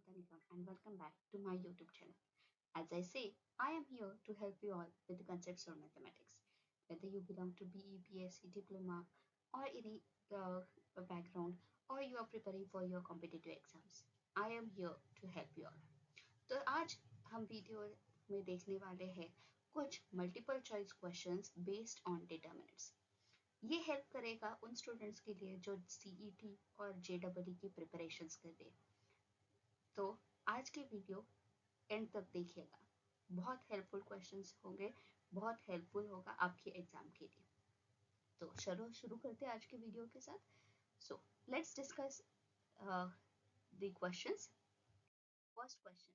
Mamta Nikam and welcome back to my YouTube channel. As I say, I am here to help you all with the concepts of mathematics. Whether you belong to BE, BSc, diploma or any background or you are preparing for your competitive exams, I am here to help you all. तो आज हम video में देखने वाले हैं कुछ multiple choice questions based on determinants. ये help करेगा उन स्टूडेंट्स के लिए जो सीईटी और जेडबलई की प्रिपरेशंस कर रहे हैं। तो आज की वीडियो एंड तक देखिएगा, बहुत हेल्पफुल क्वेश्चंस होंगे, बहुत हेल्पफुल होगा आपके एग्जाम के लिए। तो चलो शुरू करते हैं आज के वीडियो के साथ। So let's discuss the questions. First question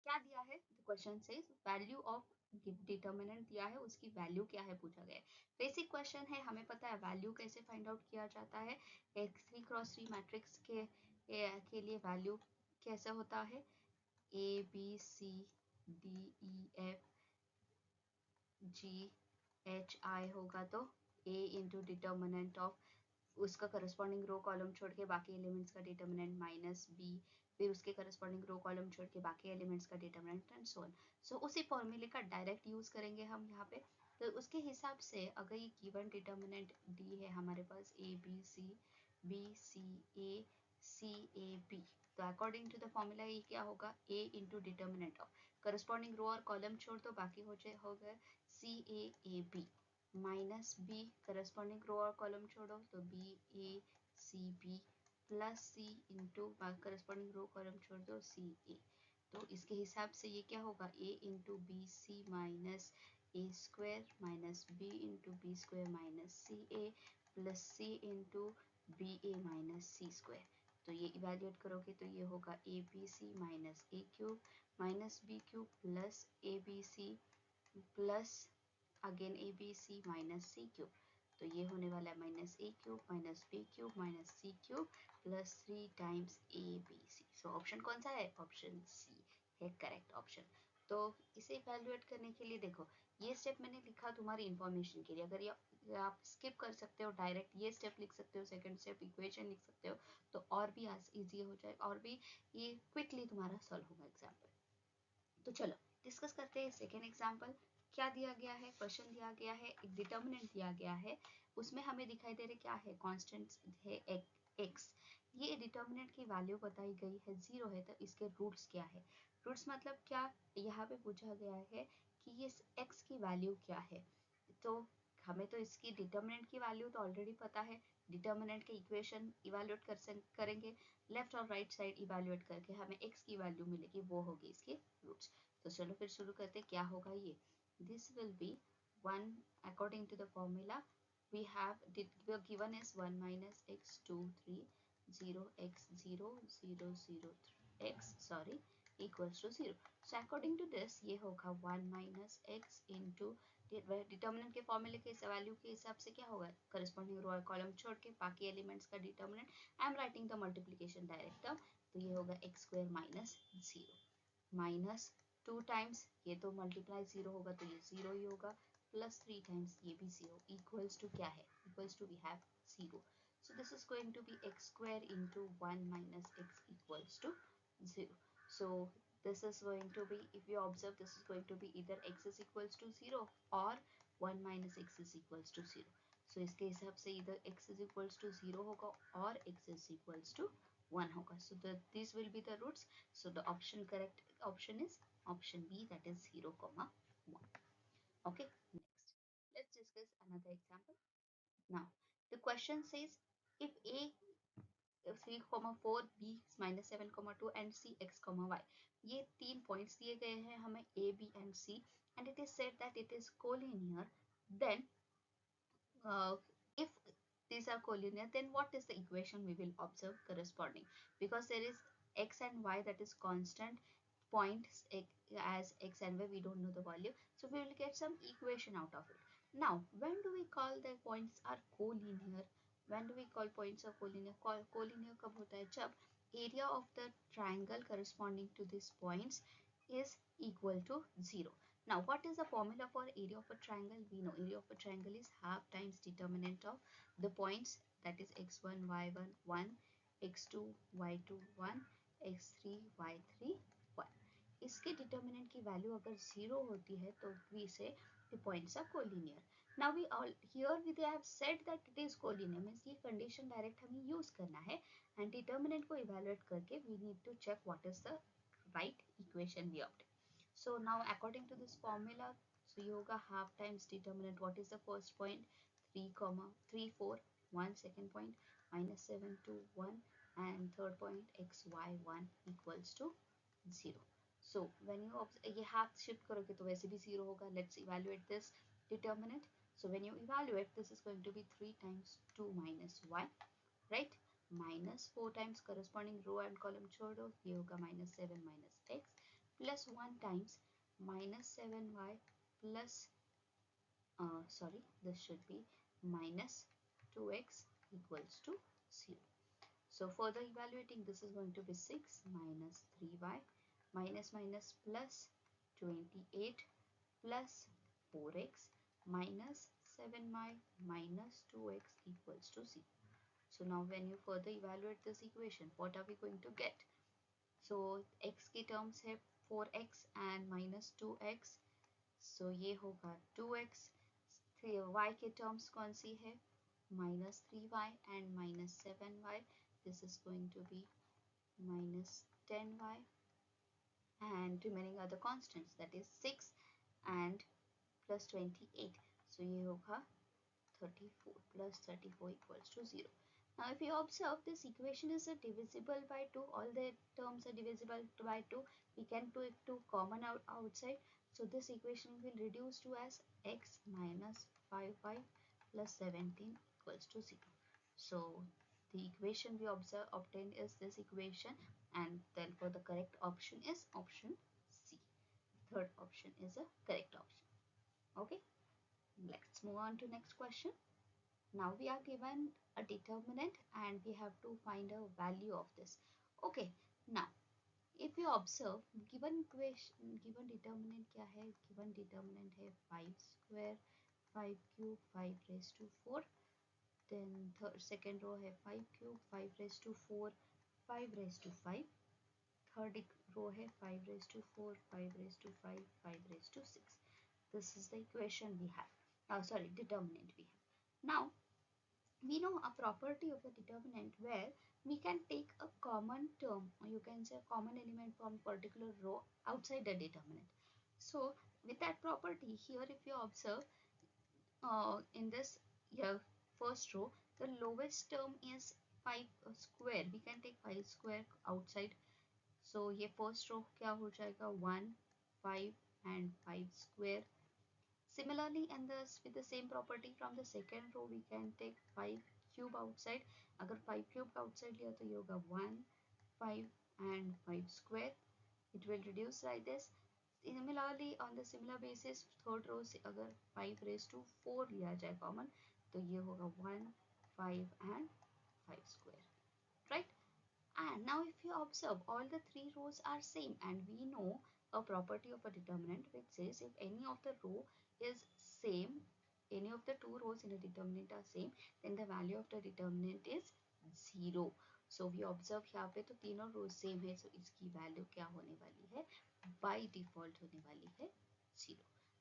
क्या दिया है? The question says value of determinant दिया है, उसकी वैल्यू क्या है पूछा गया है। बेसिक क्वेश्चन है, हमें पता है वैल्यू कैसे फाइंड आउट किया जाता है। एक 3x3 मैट्रिक्स के लिए वैल्यू कैसे होता है? A B C D E F G H I होगा तो A इंटू डिटर्मिनेंट ऑफ उसका करस्पॉन्डिंग रो कॉलम छोड़ के बाकी एलिमेंट्स का डिटर्मिनेंट माइनस बी, फिर उसके करस्पॉन्डिंग रो कॉलम छोड़ के बाकी एलिमेंट्स का डिटर्मिनेंट एंड सो ऑन। सो उसी फॉर्मूले का डायरेक्ट यूज करेंगे हम यहाँ पे। तो उसके हिसाब से अगर ये गिवन डिटर्मिनेंट डी है हमारे पास A B C A C A B, तो अकॉर्डिंग टू द फॉर्मूला ये क्या होगा? A into determinant of corresponding row और कॉलम छोड़ दो, बाकी हो गया C A A B minus B, corresponding row और कॉलम छोड़ो तो B A C B plus C into corresponding row column छोड़ दो सी ए। तो इसके हिसाब से ये क्या होगा? A into B C minus A square minus B into B square minus C A plus C into B A minus C square. तो ये इवेल्युएट करोगे तो ये होगा A B C minus A cube minus B cube plus A B C plus again A B C minus C cube. तो ये होने वाला है minus A cube minus B cube minus C cube plus 3 times A B C. So option कौन सा है? Option C है correct option. तो इसे इवेल्युएट करने के लिए देखो, ये स्टेप मैंने लिखा तुम्हारी इंफॉर्मेशन के लिए। अगर ये आप स्किप कर सकते हो, डायरेक्ट ये स्टेप लिख सकते हो, सेकंड स्टेप इक्वेशन लिख सकते हो, तो और भी इजी हो जाए और भी ये क्विकली तुम्हारा सॉल्व होगा एग्जाम पे। तो चलो डिस्कस करते हैं सेकेंड एग्जाम्पल। क्या दिया गया है? क्वेश्चन दिया गया है, एक डिटर्मिनेंट दिया गया है, उसमें हमें दिखाई दे रहा है क्या है? कांस्टेंट है एक्स। ये डिटर्मिनेंट की वैल्यू बताई गई है 0 है, तो इसके रूट्स क्या है? रूट्स मतलब क्या? यहाँ पे पूछा गया है कि ये एक्स की वैल्यू क्या है। तो हमें तो इसकी डिटर्मिनेंट की वैल्यू तो ऑलरेडी पता है। डिटर्मिनेंट के इक्वेशन इवेल्युएट करेंगे, लेफ्ट और राइट साइड इवेल्युएट करके हमें एक्स की वैल्यू मिलेगी, वो होगी इसके रूट्स। तो चलो फिर शुरू करते, क्या होगा ये? This will be 1 according to the formula we have given is 1 minus x 2 3 0 x 0 0 0 x sorry equals to 0. So according to this ये होगा 1 minus x into डिटर्मिनेंट के फॉर्मूले के वैल्यू के हिसाब से क्या होगा? करस्पॉन्डिंग रो और कॉलम छोड़ के बाकी एलिमेंट्स का determinant. I am writing the multiplication direct term, तो ये होगा x square minus 0 minus 2 times ये तो मल्टीप्लाई 0 होगा तो ये 0 ही होगा प्लस 3 टाइम्स ये भी 0 इक्वल्स टू क्या है? Equals to we have 0. So this is going to be x square into 1 minus x equals to 0. So this is going to be, if you observe, this is going to be either x is equals to 0 or 1 minus x is equals to 0. So इसके हिसाब से either x is equals to 0 होगा और x is equals to 1 होगा. So these will be the roots. So the correct option is option B, that is 0, 1. Okay, next let's discuss another example. Now the question says if a 3, 4 b minus 7, 2 and c x, y, ये 3 points दिए गए हैं हमें a b and c and it is said that it is collinear, then if these are collinear, then what is the equation we will observe corresponding? Because there is x and y that is constant points as x and y, we don't know the value, so we will get some equation out of it. Now when do we call the points are collinear? When do we call points are collinear? Collinear कब होता है? जब area of the triangle corresponding to these points is equal to 0. Now what is the formula for area of a triangle? We know area of a triangle is half times determinant of the points, that is x1 y1 1, x2 y2 1, x3 y3 1. इसके determinant की value अगर 0 होती है तो we say the points are collinear. Now we all here we have said that it is collinear means ये condition direct हमें use करना है and determinant को evaluate करके we need to check what is the right equation we obtain. So now according to this formula, so ये होगा half times determinant. What is the first point? 3 comma 3 4 1 second point minus 7 2 1 and third point x y 1 equals to 0. So when you ये हाथ shift करोगे तो वैसे भी 0 होगा. Let's evaluate this determinant. So when you evaluate, this is going to be 3 times 2 minus y, right? Minus 4 times corresponding row and column छोड़ दो, ये होगा minus 7 minus x plus 1 times minus 7y plus sorry, this should be minus 2x equals to 0. So further evaluating, this is going to be 6 minus 3y minus minus plus 28 plus 4x minus 7y minus 2x equals to 0. So now when you further evaluate this equation, what are we going to get? So x की terms है 4x and minus 2x. So ये होगा 2x. y के terms कौन सी है? Minus 3y and minus 7y. This is going to be minus 10y and remaining are the constants, that is 6 and plus 28. So ये होगा 34 plus 34 equals to 0. Now if you observe, this equation is divisible by 2. All the terms are divisible by 2. We can take 2 common outside. So this equation will reduce to as x minus 5y plus 17 equals to 0. So the equation we obtained is this equation, and then for the correct option is option C. Third option is a correct option. Okay, let's move on to next question. Now we are given a determinant and we have to find a value of this. Okay, now if you observe, given equation, given determinant क्या है? Given determinant है 5 square 5 cube 5 raised to 4. Then second row है 5 cube 5 raised to 4 5 raised to 5. Third row है 5 raised to 4 5 raised to 5 5 raised to 6. This is the equation we have. Sorry, determinant we have. Now we know a property of the determinant where we can take a common term, or you can say a common element from particular row outside the determinant. So with that property, here if you observe, in this first row, the lowest term is 5 square. We can take 5 square outside. So ये first row क्या हो जाएगा? 1 5 and 5 square. Similarly, and with the same property from the second row, we can take 5 cube outside. अगर 5 cube outside लिया तो ये होगा 1 5 and 5 square. It will reduce like this. Similarly, on the similar basis, third row से अगर 5 raised to 4 लिया जाए common, तो ये होगा 1 5 and 5 square, right? And now if you observe, all the three rows are same, and we know a property of a determinant which says if any of the row is same, any of the two rows in a determinant are same, then the value of the determinant is 0. So we observe यहाँ पे तो तीनों rows same है, so इसकी value क्या होने वाली है? By default होने वाली है 0.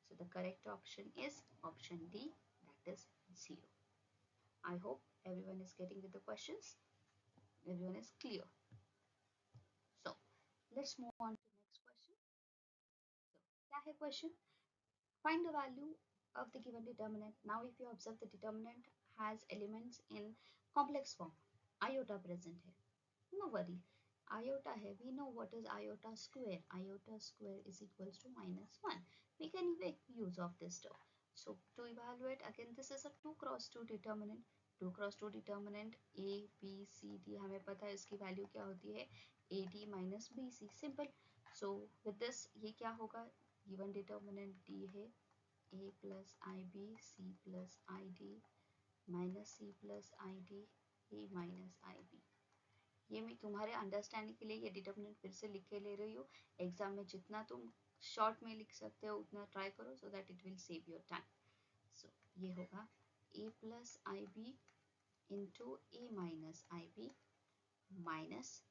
So the correct option is option D, that is 0. I hope everyone is getting with the questions. Everyone is clear. So let's move on to next question. So क्या है question? Find the value of the given determinant. Now if you observe, the determinant has elements in complex form. Iota present है. No worry. Iota है. We know what is iota square. Iota square is equals to minus 1. We can make use of this term. So to evaluate, again this is a 2 cross 2 determinant. 2 cross 2 determinant A, B, C, D. हमें पता है इसकी value क्या होती है? AD minus BC. Simple. So with this ये क्या होगा? Given determinant D है A plus IB, C plus ID minus C plus ID, A minus IB. ये मैं तुम्हारे अंडरस्टैंडिंग के लिए ये डिटर्मिनेंट फिर से लिख के ले रही हूँ. एग्जाम में जितना तुम शॉर्ट में लिख सकते हो उतना ट्राई करो, so that it will save your time. सो ये होगा A plus IB into A minus IB माइनस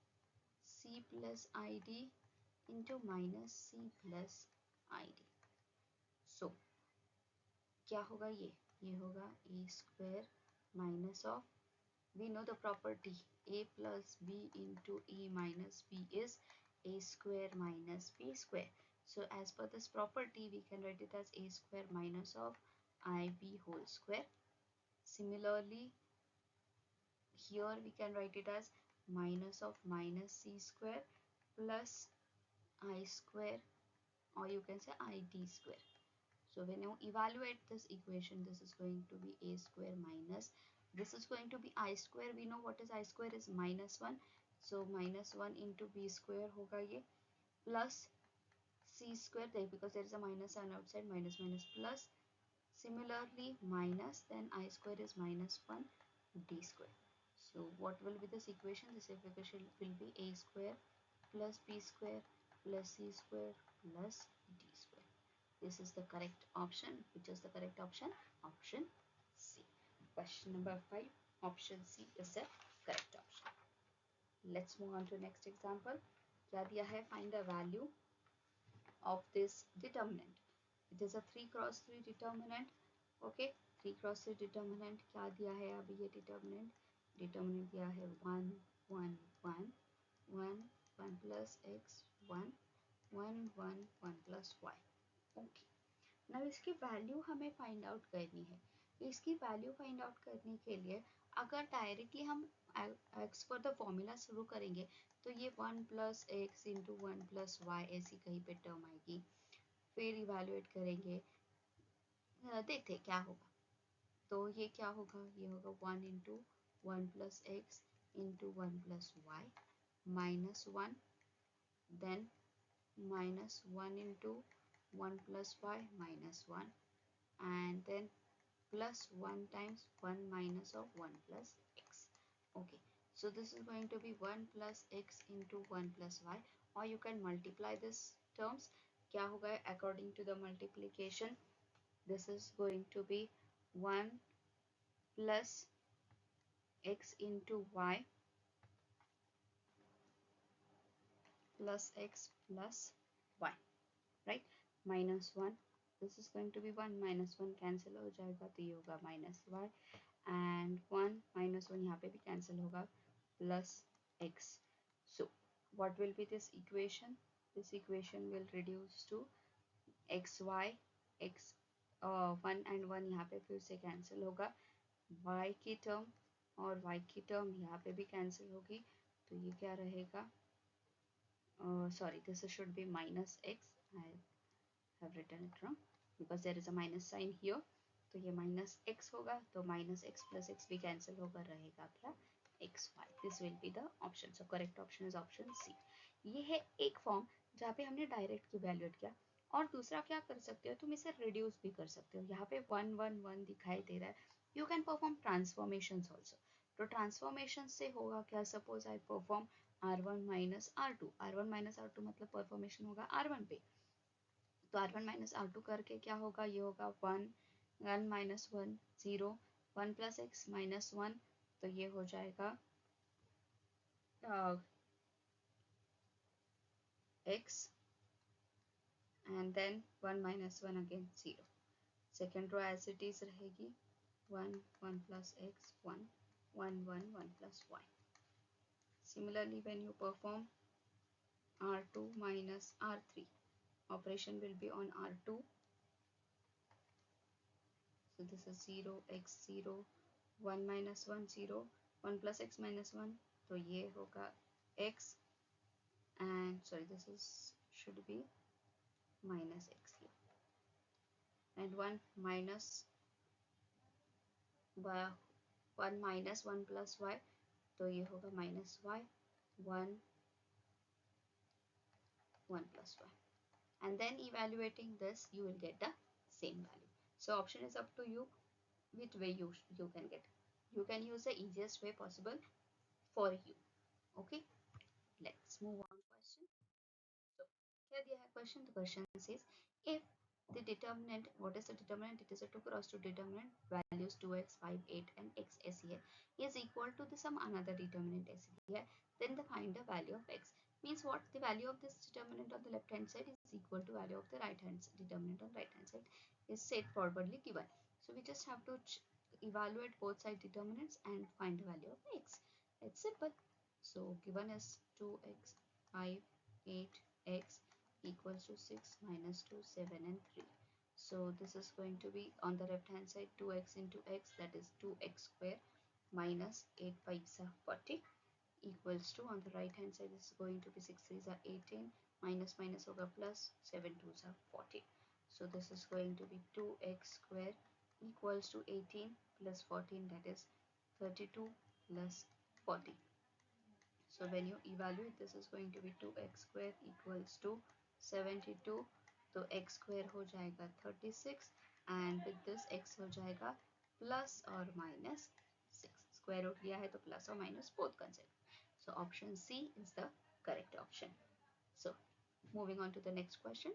c plus id into minus c plus id. So क्या होगा ये होगा a square minus of, we know the property a plus b into e minus b is a square minus b square. So as per this property we can write it as a square minus of ib whole square. Similarly here we can write it as minus of minus c square plus I square, or you can say id square. So when you evaluate this equation, this is going to be a square minus, this is going to be I square. We know what is I square is minus 1. So minus 1 into b square hoga ye, plus c square there, because there is a minus sign outside, minus minus plus. Similarly minus, then I square is minus 1 d square. So what will be this equation? This equation will be a square plus b square plus c square plus d square. This is the correct option. Which is the correct option? Option C. Question number 5. Option C is the correct option. Let's move on to next example. क्या दिया है? Find the value of this determinant. It is a 3 cross 3 determinant. Okay, 3 cross 3 determinant. क्या दिया है अभी ये determinant? Determinant दिया है 1 1 1 1 1 plus x 1 1 1 1 plus y. Okay. now इसकी वैल्यू हमें फाइंड आउट करनी है. इसकी वैल्यू फाइंड आउट करने के लिए अगर डायरेक्टली हम x फॉर द फॉर्मूला शुरू करेंगे तो ये 1 plus X into 1 plus Y ऐसी कहीं पे टर्म आएगी. फिर इवेल्युएट करेंगे, देखते क्या होगा. तो ये क्या होगा? ये होगा 1 into 1 plus X into 1 plus Y minus 1, then minus 1 into 1 plus y minus 1, and then plus 1 times 1 minus of 1 plus x. Okay, so this is going to be 1 plus x into 1 plus y, or you can multiply this terms. क्या होगा? According to the multiplication, this is going to be 1 plus x into y plus x plus y, right? minus 1, this is going to be 1 minus 1 cancel हो जाएगा तो ये होगा minus y, and 1 minus 1 यहाँ पे भी cancel होगा plus x. So what will be this equation? This equation will reduce to xy, x 1 and 1 यहाँ पे फिर से cancel होगा, y की term और y की term यहाँ पे भी cancel होगी, तो ये क्या रहेगा? Sorry, this should be minus x. I have written it wrong because there is a minus sign here. तो ये minus x होगा, तो minus x plus x भी cancel होगा, रहेगा क्या? xy. This will be the option. So correct option is option C. ये है एक फॉर्म जहाँ पे हमने डायरेक्ट इवेल्युएट किया. और दूसरा क्या कर सकते हो, तुम इसे रिड्यूस भी कर सकते हो. यहाँ पे 1 1 1 दिखाई दे रहा है. You can perform transformations also. तो ट्रांसफॉर्मेशन से होगा क्या? Suppose I perform r1 minus r2. r1 minus r2 मतलब परफॉर्मेशन होगा r1 पे. तो r1 माइनस r2 करके क्या होगा? ये होगा 1 1 माइनस 1 0 1 प्लस एक्स माइनस 1, तो ये हो जाएगा x and then 1 minus 1 again 0. Second row as it is रहेगी 1 1 plus x 1 1 1 1 plus y. Similarly when you perform r2 minus r3, operation will be on r2. So this is 0 x 0 1 minus 1 0 1 plus x minus 1, तो ये होगा x, and sorry this is should be minus x here, and 1 minus 1 minus 1 plus y, तो ये होगा minus y 1 1 plus y, and then evaluating this you will get the same value. So option is up to you which way you can get. You can use the easiest way possible for you. Okay, let's move on. Question. So here they have question. The question says if the determinant, what is the determinant? It is a 2 cross 2 determinant, values 2x 5 8 and x is here, is equal to the some another determinant is here, then the find the value of x. Means what? The value of this determinant on the left hand side is equal to value of the right hand side. Determinant on right hand side is straightforwardly given. So we just have to evaluate both side determinants and find the value of x. It's simple. So given is 2x, 5, 8, x equals to 6 minus 2, 7 and 3. So this is going to be on the left hand side 2x into x, that is 2x square minus 8 5s are 40 equals to, on the right hand side this is going to be 6 3s are 18 minus minus over plus 7 2s are 40. So this is going to be 2x square equals to 18 plus 14, that is 32 plus 40. So when you evaluate, this is going to be 2x square equals to 72. तो x square हो जाएगा 36 and with this x हो जाएगा plus or minus 6. Square root लिया है तो plus or minus both consider. So option C is the correct option. So moving on to the next question.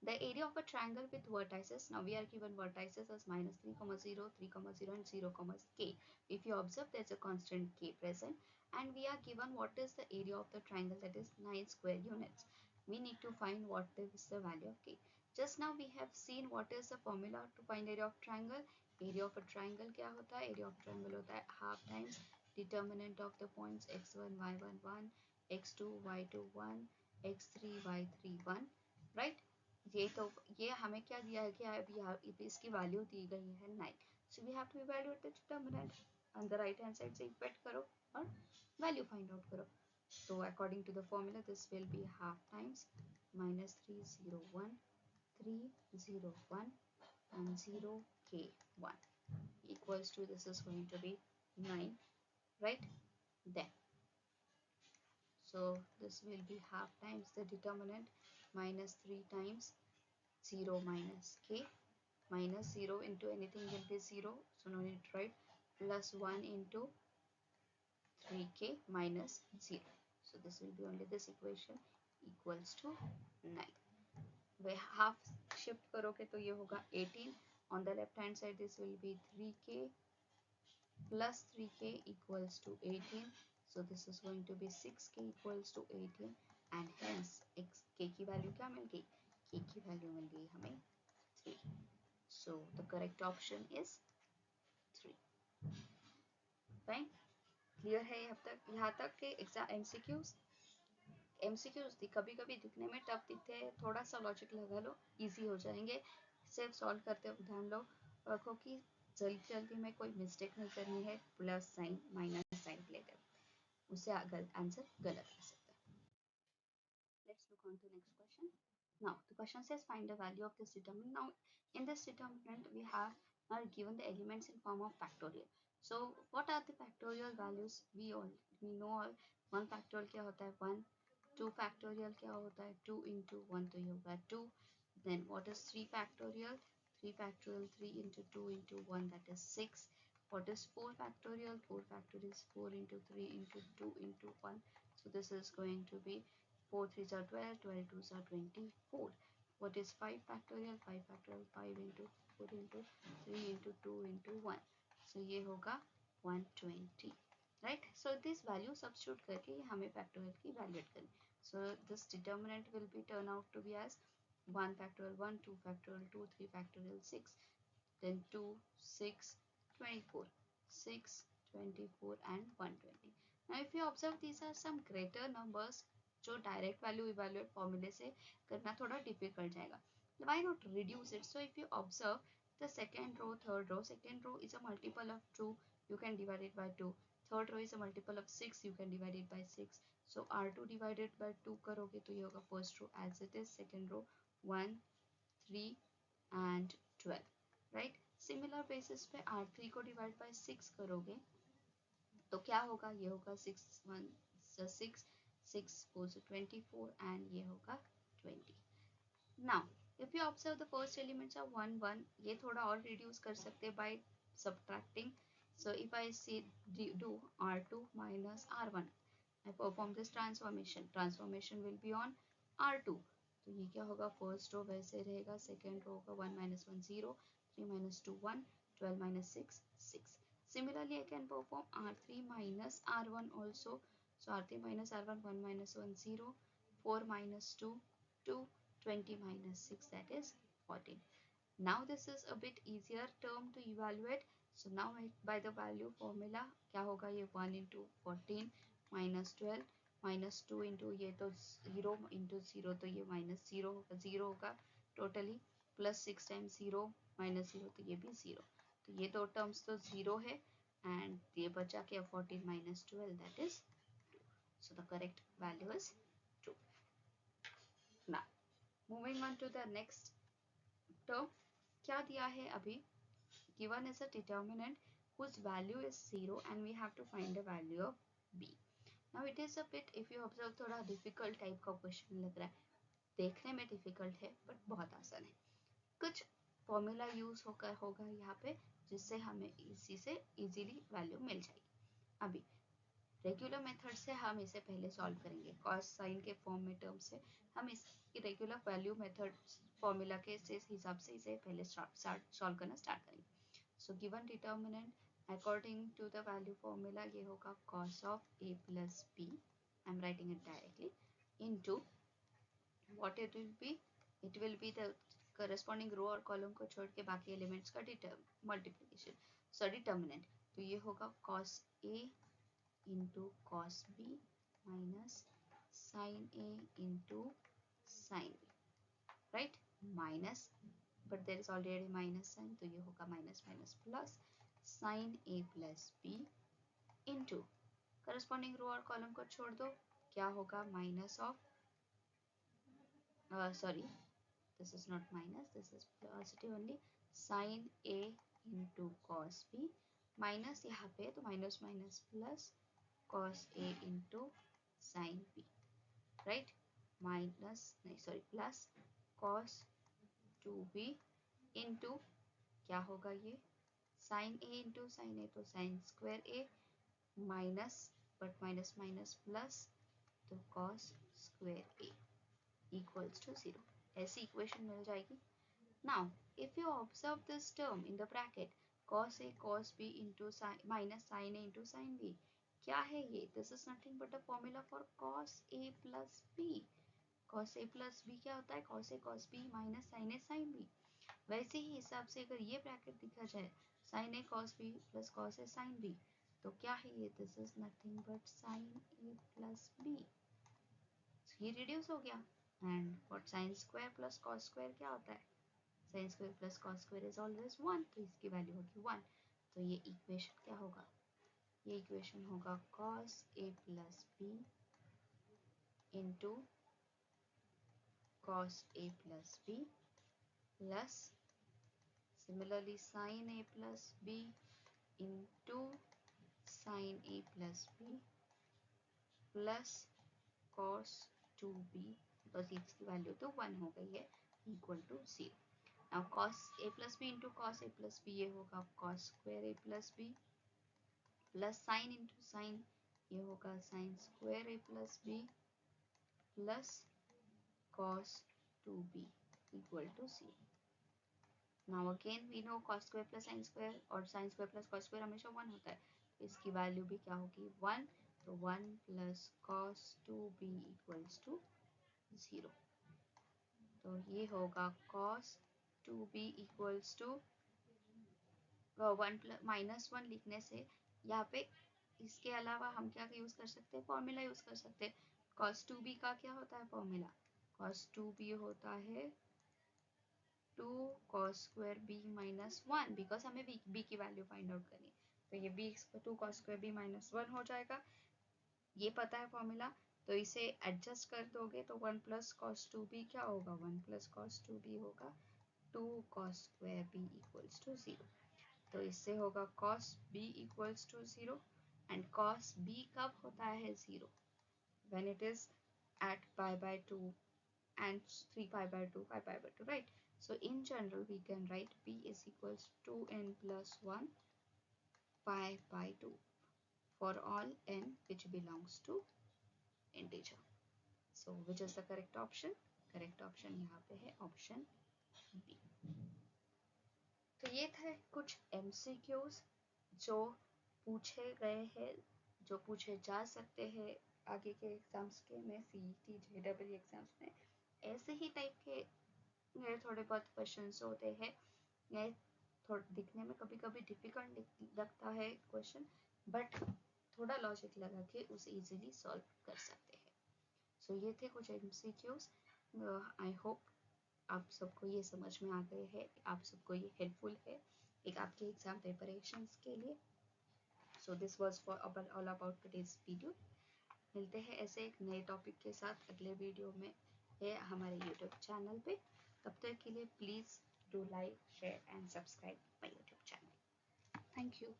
The area of a triangle with vertices, now we are given vertices as minus 3, 0, 3, 0 and 0, k. If you observe, there's a constant k present and we are given what is the area of the triangle, that is 9 square units. We need to find what is the value of k. Just now we have seen what is the formula to find area of triangle. Area of a triangle क्या होता है? Area of triangle होता है half times determinant of the points x1, y1, 1, x2, y2, 1, x3, y3, 1, right? ये हमें क्या दिया है कि अभी इसकी वैल्यू दी गई है 9. So we have to evaluate the determinant on the right hand side से इक्वेट करो और वैल्यू फाइंड आउट करो. So according to the formula, this will be half times minus 301, 301 and 0k1 equals to, this is going to be 9, right? Then so this will be half times the determinant minus 3 times 0 minus k, minus 0 into anything will be 0, so no need to write, plus 1 into 3k minus 0. So this will be only this equation equals to 9. Way half shift करोगे तो ये होगा 18. On the left hand side this will be 3k plus 3k equals to 18. So this is going to be 6k equals to 18 and hence x k की value क्या मिल गई? k की value मिल गई हमें 3. So the correct option is 3. Fine. Clear है यहाँ तक के एग्जाम एमसीक्यूज कभी कभी दिखने में टफ दिखते हैं, थोड़ा सा लॉजिक लगा लो, इजी हो जाएंगे. सिर्फ सॉल्व करते हुए ध्यान लो रखो कि जल्दी जल्दी में कोई मिस्टेक नहीं करनी है, प्लस साइन माइनस साइन लेकर उससे आंसर गलत आ सकता है. Let's look on to next question. Now the question says find the value of this determinant. Now in this determinant we are given the elements in form of factorial. So what are the factorial values? We know all. 1 factorial क्या होता है? 1. 2 factorial क्या होता है? 2 into 1 तो ये होगा 2. Then what is 3 factorial? 3 factorial 3 into 2 into 1, that is 6. What is 4 factorial? 4 factorial is 4 into 3 into 2 into 1. So this is going to be 4 3s are 12, 12 2s are 24. What is 5 factorial? 5 factorial 5 into 4 into 3 into 2 into 1. So ये होगा 120, right? So this value substitute करके हमें factorial की evaluate करनी. So this determinant will be turn out to be as 1 factorial 1, 2 factorial 2, 3 factorial 6, then 2, 6, 24, 6, 24 and 120. Now if you observe, these are some greater numbers जो direct value evaluate फॉर्मूले से करना थोड़ा difficult जाएगा. Why not reduce it? So if you observe the second row, third row, second row is a multiple of 2, you can divide it by 2. Third row is a multiple of 6, you can divide it by 6. So R2 divided by 2 करोगे तो ये होगा first row as it is, second row 1, 3 and 12, right? Similar basis पे R3 को divide by 6 करोगे तो क्या होगा? ये होगा 6 1 6, 6 4 24 and ये होगा 20. Now if you observe the first elements are 1 1, ये थोड़ा और reduce कर सकते by subtracting. So if I see do R2 minus R1, I perform this transformation will be on R2. तो ये क्या होगा? फर्स्ट रो वैसे रहेगा, सेकेंड रो होगा 1 minus 1 0, 3 minus 2 1, 12 minus 6 6. Similarly I can perform R3 minus R1 also. So R3 minus R1, 1 minus 1, 0, 4 minus 2, 2, 20 minus 6, that is 14. Now this is a bit easier term to evaluate. So now by the value formula क्या होगा, ये 1 into 14 minus 12 minus 2 into ये तो 0 into 0 तो ये minus 0 होगा, 0 होगा totally, plus 6 times 0 minus 0 तो ये भी 0. तो ये दो terms तो 0 है and ये बचा क्या 14 minus 12, that is 2. So the correct value is 2. Now moving on to the next term. क्या दिया है अभी, given is a determinant whose value is 0 and we have to find the value of b. Now it is a bit, if you observe, थोड़ा difficult type का question लग रहा है, देखने में difficult है but बहुत आसान है. कुछ फॉर्मूला यूज होगा यहाँ पे जिससे हमें इसी से इजीली वैल्यू मिल जाएगी. अभी रेगुलर मेथड से हम इसे पहले सॉल्व करेंगे, कॉस साइन के फॉर्म में टर्म से हम इस रेगुलर वैल्यू मेथड फॉर्मूला के हिसाब से इसे पहले सॉल्व करना स्टार्ट करेंगे. So given determinant according to the value formula ये होगा cos of a plus b, I am writing it directly, into what it will be the corresponding row और कॉलम को छोड़ के बाकी एलिमेंट्स का मल्टीप्लिकेशन, सो डिटर्मिनेंट. तो ये होगा cos a into cos b minus sin a into sin b, right? Minus, but there is already minus sign, तो ये होगा minus minus plus sin a plus b into corresponding रो और column को छोड़ दो, क्या होगा minus of sorry, this is not minus, this is positive only, sin a into cos b minus यहाँ पे तो minus minus plus cos a into sin b, right? Minus नहीं sorry plus cos 2b into क्या होगा ये sin a into sin a तो sin square a minus but minus minus plus तो cos square a equals to 0. ऐसी equation मिल जाएगी. Now if you observe this term in the bracket cos a cos b into sin minus sin a into sin b, क्या है ये? This is nothing but a formula for cos a plus b. cos a plus b क्या होता है? cos a cos b minus sin a sin b. वैसे ही हिसाब से अगर ये ब्रैकेट दिखा जाए sin a cos b plus cos a sin b, तो क्या है ये? This is nothing but sin a plus b. So ये रिड्यूस हो गया. And what sin square plus cos square क्या होता है? sin square plus cos square is always 1, तो इसकी वैल्यू होगी 1. तो ये इक्वेशन क्या होगा? ये इक्वेशन होगा cos a plus b into cos a plus b plus similarly sin a plus b into sin a plus b plus cos 2b, because इसकी वैल्यू तो 1 हो गई है, equal to 0. Now cos a plus b into cos a plus b ये होगा cos square a plus b plus sin into sin ये होगा sin square a plus b plus cos 2b equal to 0. Now again we know cos square plus sin square और sin square plus cos square हमेशा 1 होता है, तो इसकी value भी क्या होगी 1, तो 1 plus cos 2b equals to 0. तो ये होगा cos 2b equals to 1 minus 1 लिखने से यहाँ पे इसके अलावा हम क्या यूज कर सकते हैं? फॉर्मूला यूज कर सकते हैं. cos 2b का क्या होता है फॉर्मूला? cos 2b होता है 2 cos square b minus 1, because हमें b की वैल्यू फाइंड आउट करनी है, तो ये b 2 cos square b minus 1 हो जाएगा. ये पता है फॉर्मूला, तो इसे एडजस्ट कर दोगे तो 1 plus cos 2b क्या होगा? 1 plus cos 2b होगा 2 cos square b equals to 0. तो इससे होगा cos b equals to 0, and cos b कब होता है 0? when it is at pi by 2 and 3 pi by 2, 5 pi by 2, right? So in general we can write b is equals to 2n plus 1 pi by 2 for all n which belongs to integer. So which is the correct option? Correct option यहाँ पे है option B. तो ये थे कुछ MCQs जो पूछे गए हैं, जो पूछे जा सकते हैं आगे के एग्जाम्स के में CET JEE एग्जाम्स में ऐसे ही टाइप के थोड़े बहुत क्वेश्चंस होते हैं। ये थोड़ा दिखने में कभी कभी डिफिकल्ट लगता है क्वेश्चन, बट थोड़ा लॉजिक लगा के उसे इजीली सॉल्व कर सकते हैं। सो ये थे कुछ MCQs। आई होप आप सबको ये समझ में आ गए हैं, आप सबको ये हेल्पफुल है एक आपके एग्जाम प्रिपरेशंस के लिए। So this was for all about today's video. मिलते हैं ऐसे एक नए टॉपिक के साथ अगले वीडियो में है हमारे यूट्यूब चैनल पे। तब तक के लिए please do like, share and subscribe my YouTube channel. Thank you.